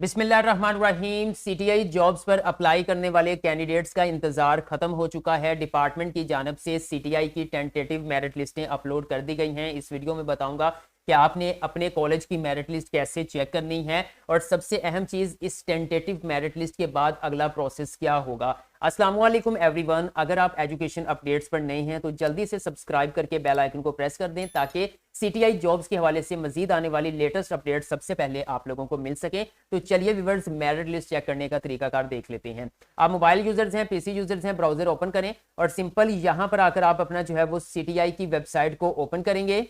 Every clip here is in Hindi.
बिस्मिल्लाहिर्रहमानिर्रहीम। सीटीआई जॉब्स पर अप्लाई करने वाले कैंडिडेट्स का इंतजार खत्म हो चुका है। डिपार्टमेंट की जानब से सीटीआई की टेंटेटिव मेरिट लिस्टें अपलोड कर दी गई हैं। इस वीडियो में बताऊंगा कि आपने अपने कॉलेज की मेरिट लिस्ट कैसे चेक करनी है और सबसे अहम चीज, इस टेंटेटिव मेरिट लिस्ट के बाद अगला प्रोसेस क्या होगा। अस्सलाम वालेकुम एवरीवन। अगर आप एजुकेशन अपडेट्स पर नए हैं तो जल्दी से सब्सक्राइब करके बेल आइकन को प्रेस कर दें ताकि सीटीआई जॉब्स के हवाले से मजीद आने वाली लेटेस्ट अपडेट सबसे पहले आप लोगों को मिल सके। तो चलिए व्यूअर्स, मेरिट लिस्ट चेक करने का तरीकाकार देख लेते हैं। आप मोबाइल यूजर्स हैं, पीसी यूजर्स हैं, ब्राउजर ओपन करें और सिंपल यहां पर आकर आप अपना जो है वो सीटीआई की वेबसाइट को ओपन करेंगे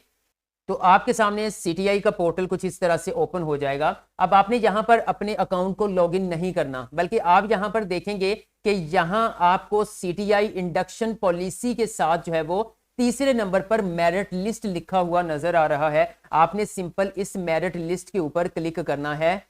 तो आपके सामने सीटीआई का पोर्टल कुछ इस तरह से ओपन हो जाएगा। अब आपने यहां पर अपने अकाउंट को लॉगिन नहीं करना, बल्कि आप यहां पर देखेंगे कि यहां आपको सीटीआई इंडक्शन पॉलिसी के साथ जो है वो तीसरे नंबर पर मेरिट लिस्ट लिखा हुआ नजर आ रहा है। आपने सिंपल इस मेरिट लिस्ट के ऊपर क्लिक करना है।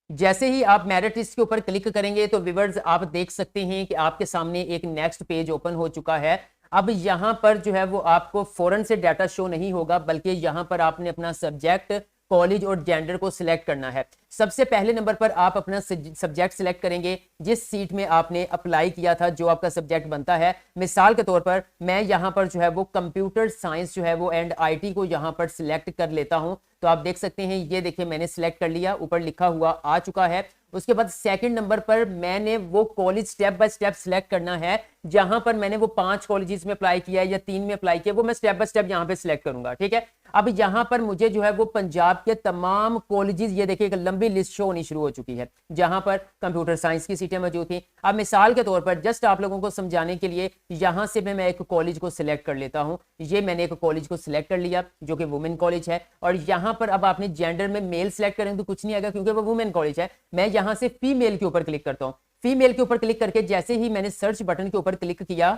जैसे ही आप मेरिट लिस्ट के ऊपर क्लिक करेंगे तो व्यूअर्स आप देख सकते हैं कि आपके सामने एक नेक्स्ट पेज ओपन हो चुका है। अब यहां पर जो है वो आपको फौरन से डाटा शो नहीं होगा, बल्कि यहां पर आपने अपना सब्जेक्ट, कॉलेज और जेंडर को सिलेक्ट करना है। सबसे पहले नंबर पर आप अपना सब्जेक्ट सिलेक्ट करेंगे जिस सीट में आपने अप्लाई किया था, जो आपका सब्जेक्ट बनता है। मिसाल के तौर पर मैं यहां पर जो है वो कंप्यूटर साइंस जो है वो एंड आईटी को यहां पर सिलेक्ट कर लेता हूं। तो आप देख सकते हैं, ये देखिए मैंने सिलेक्ट कर लिया, ऊपर लिखा हुआ आ चुका है। उसके बाद सेकंड नंबर पर मैंने वो college step by step select करना है। जहां पर मैंने वो 5 कॉलेजेस में अप्लाई किया है या 3 में अप्लाई किया, वो मैं स्टेप बाय स्टेप यहां पे सिलेक्ट करूंगा। ठीक है, अब यहां पर मुझे जो है वो पंजाब के तमाम कॉलेजेस, ये देखिए एक लंबी लिस्ट शो होनी शुरू हो चुकी है जहां पर कंप्यूटर साइंस की सीटें मौजूद थी। अब मिसाल के तौर पर जस्ट आप लोगों को समझाने के लिए यहां से मैं एक कॉलेज को सिलेक्ट कर लेता हूं। ये मैंने एक कॉलेज को सिलेक्ट कर लिया जो कि वुमेन कॉलेज है, और यहां पर अब आपने जेंडर में मेल सिलेक्ट करें तो कुछ नहीं आएगा क्योंकि वो वुमेन कॉलेज है। मैं यहां से फीमेल के ऊपर क्लिक करता हूं। फीमेल के ऊपर क्लिक करके जैसे ही मैंने सर्च बटन के ऊपर क्लिक किया,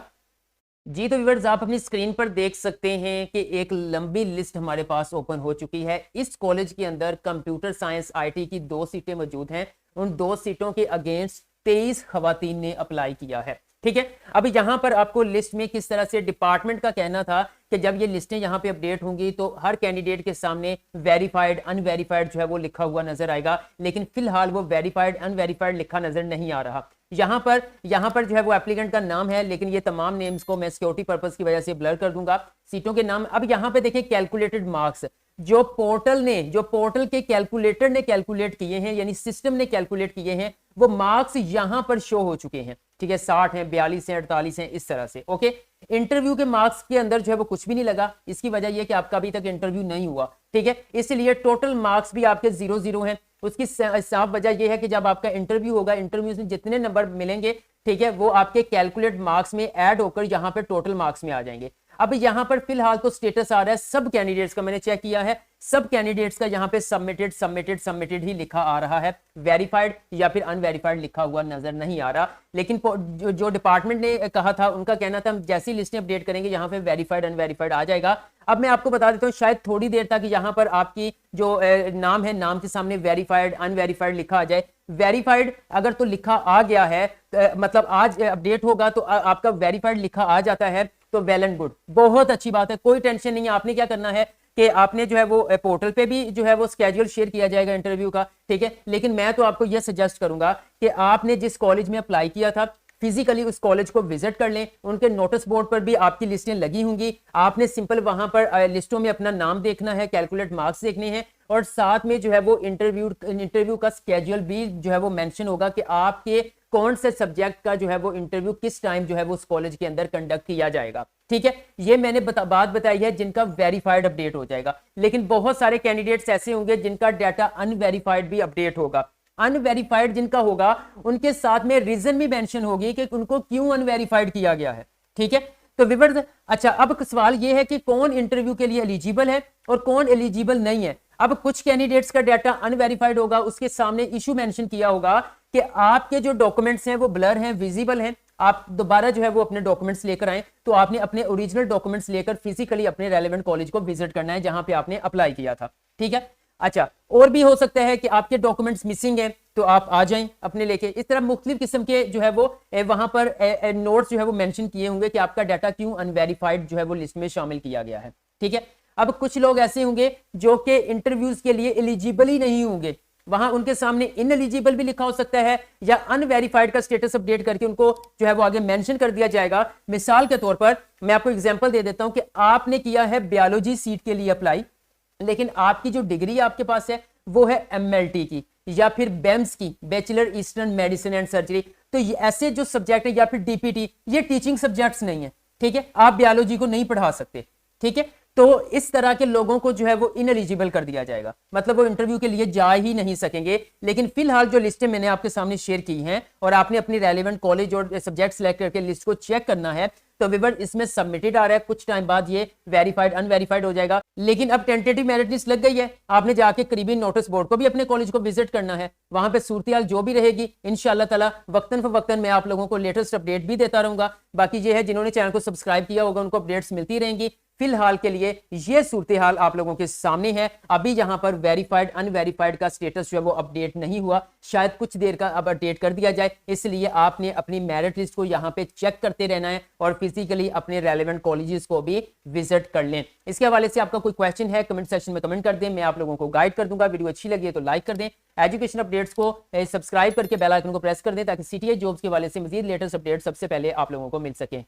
जी तो व्यूअर्स आप अपनी स्क्रीन पर देख सकते हैं कि एक लंबी लिस्ट हमारे पास ओपन हो चुकी है। इस कॉलेज के अंदर कंप्यूटर साइंस आईटी की 2 सीटें मौजूद हैं। उन 2 सीटों के अगेंस्ट 23 खवातीन ने अप्लाई किया है। ठीक है, अब यहां पर आपको लिस्ट में किस तरह से डिपार्टमेंट का कहना था कि जब ये लिस्टें यहां पे अपडेट होंगी तो हर कैंडिडेट के सामने वेरीफाइड अनवेरीफाइड जो है वो लिखा हुआ नजर आएगा, लेकिन फिलहाल वो वेरीफाइड अनवेरीफाइड लिखा नजर नहीं आ रहा। यहां पर जो है वो एप्लीकेंट का नाम है, लेकिन ये तमाम नेम्स को मैं सिक्योरिटी पर्पस की वजह से ब्लर कर दूंगा। सीटों के नाम अब यहां पे देखिए कैलकुलेटेड मार्क्स, जो पोर्टल के कैलकुलेटर ने कैलकुलेट किए हैं, यानी सिस्टम ने कैलकुलेट किए हैं, वो मार्क्स यहां पर शो हो चुके हैं। ठीक है, 60 हैं, 42 हैं, 48 हैं, इस तरह से। ओके, इंटरव्यू के मार्क्स के अंदर जो है वो कुछ भी नहीं लगा। इसकी वजह यह कि आपका अभी तक इंटरव्यू नहीं हुआ। ठीक है, इसलिए टोटल मार्क्स भी आपके 0-0 हैं। उसकी साफ वजह यह है कि जब आपका इंटरव्यू होगा, इंटरव्यू में जितने नंबर मिलेंगे, ठीक है, वो आपके कैलकुलेट मार्क्स में ऐड होकर यहां पर टोटल मार्क्स में आ जाएंगे। अब यहां पर फिलहाल तो स्टेटस आ रहा है सब कैंडिडेट्स का, मैंने चेक किया है, सब कैंडिडेट्स का यहां पे सबमिटेड सबमिटेड सबमिटेड ही लिखा आ रहा है। वेरीफाइड या फिर अनवेरीफाइड लिखा हुआ नजर नहीं आ रहा। लेकिन जो डिपार्टमेंट ने कहा था, उनका कहना था हम जैसी लिस्टें अपडेट करेंगे यहां पे वेरीफाइड अनवेरीफाइड आ जाएगा। अब मैं आपको बता देता हूं, शायद थोड़ी देर तक यहां पर आपकी जो नाम है, नाम के सामने वेरीफाइड अनवेरीफाइड लिखा आ जाए। वेरीफाइड अगर तो लिखा आ गया है, मतलब आज अपडेट होगा तो आपका वेरीफाइड लिखा आ जाता है तो वेल एंड गुड, बहुत अच्छी बात है, कोई टेंशन नहीं है। आपने क्या करना है कि आपने जो है वो पोर्टल पे भी जो है वो स्केड्यूल शेयर किया जाएगा इंटरव्यू का। ठीक है, लेकिन मैं तो आपको यह सजेस्ट करूंगा कि आपने जिस कॉलेज में अप्लाई किया था फिजिकली उस कॉलेज को विजिट कर लें। उनके नोटिस बोर्ड पर भी आपकी लिस्टें लगी होंगी। आपने सिंपल वहां पर लिस्टों में अपना नाम देखना है, कैलकुलेट मार्क्स देखने हैं, और साथ में जो है वो इंटरव्यू का स्केड्यूल भी जो है वो मेंशन होगा कि आपके कौन से सब्जेक्ट का जो है वो इंटरव्यू किस टाइम जो है वो उस कॉलेज के अंदर कंडक्ट किया जाएगा। ठीक है, ये मैंने बात बताई है जिनका वेरीफाइड अपडेट हो जाएगा। लेकिन बहुत सारे कैंडिडेट्स ऐसे होंगे जिनका डाटा अनवेरीफाइड भी अपडेट होगा। अनवेरीफाइड जिनका होगा उनके साथ में रीजन भी मेंशन होगी कि उनको क्यों अनवेरीफाइड किया गया है। ठीक है, तो व्यूअर्स, अच्छा अब सवाल यह है कि कौन इंटरव्यू के लिए एलिजिबल है और कौन एलिजिबल नहीं है। अब कुछ कैंडिडेट्स का डाटा अनवेरीफाइड होगा, उसके सामने इशू मेंशन किया होगा कि आपके जो डॉक्यूमेंट्स हैं वो ब्लर हैं, विजिबल हैं। आप दोबारा जो है वो अपने डॉक्यूमेंट्स लेकर आए, तो आपने अपने ओरिजिनल डॉक्यूमेंट्स लेकर फिजिकली अपने रेलेवेंट कॉलेज को विजिट करना है जहां पे आपने अप्लाई किया था। ठीक है, अच्छा और भी हो सकता है कि आपके डॉक्यूमेंट्स मिसिंग हैं तो आप आ जाएं अपने लेके। इस तरह मुख्तलिफ किस्म के जो है वो वहां पर नोट्स जो है वो मेंशन किए होंगे कि आपका डाटा क्यों अनवेरीफाइड जो है वो लिस्ट में शामिल किया गया है। ठीक है, अब कुछ लोग ऐसे होंगे जो कि इंटरव्यूज के लिए एलिजिबल ही नहीं होंगे, वहां उनके सामने इनएलिजिबल भी लिखा हो सकता है या अनवेरिफाइड का स्टेटस अपडेट करके उनको जो है वो आगे मेंशन कर दिया जाएगा। मिसाल के तौर पर मैं आपको एग्जांपल दे देता हूं कि आपने किया है बायोलॉजी सीट के लिए अप्लाई, लेकिन आपकी जो डिग्री आपके पास है वो है एमएलटी की या फिर बेम्स की, bachelor eastern medicine and surgery. तो ऐसे जो सब्जेक्ट है या फिर डीपीटी, ये टीचिंग सब्जेक्ट्स नहीं है, ठीक है, आप बायोलॉजी को नहीं पढ़ा सकते, ठीक है। तो इस तरह के लोगों को जो है वो इनएलिजिबल कर दिया जाएगा, मतलब वो इंटरव्यू के लिए जा ही नहीं सकेंगे। लेकिन फिलहाल जो लिस्टें मैंने आपके सामने शेयर की हैं और आपने अपनी रेलेवेंट कॉलेज और सब्जेक्ट सेलेक्ट करके लिस्ट को चेक करना है, तो विवर इसमें सबमिटेड आ रहा है, कुछ टाइम बाद ये वेरीफाइड अनवेरीफाइड हो जाएगा। लेकिन अब टेंटेटिव मेरिट लिस्ट लग गई है, आपने जाके करीबी नोटिस बोर्ड को भी अपने कॉलेज को विजिट करना है, वहां पे सूरत जो भी रहेगी इंशाल्लाह ताला वक्तन फवक्तन मैं आप लोगों को लेटेस्ट अपडेट भी देता रहूंगा। बाकी ये है जिन्होंने चैनल को सब्सक्राइब किया होगा उनको अपडेट्स मिलती रहेंगी। फिलहाल के लिए ये सूरत हाल आप लोगों के सामने है। अभी यहां पर वेरीफाइड अनवेरीफाइड का स्टेटस जो है वो अपडेट नहीं हुआ, शायद कुछ देर का अब अपडेट कर दिया जाए, इसलिए आपने अपनी मेरिट लिस्ट को यहां पे चेक करते रहना है और फिजिकली अपने रेलेवेंट कॉलेजेस को भी विजिट कर लें। इसके हवाले से आपका कोई क्वेश्चन है कमेंट सेक्शन में कमेंट कर दें, मैं आप लोगों को गाइड कर दूंगा। वीडियो अच्छी लगी है तो लाइक कर दें, एजुकेशन अपडेट्स को सब्सक्राइब करके बेल आइकन को प्रेस कर दें ताकि सीटीआई जॉब्स के हवाले से मजीद लेटेस्ट अपडेट सबसे पहले आप लोगों को मिल सके।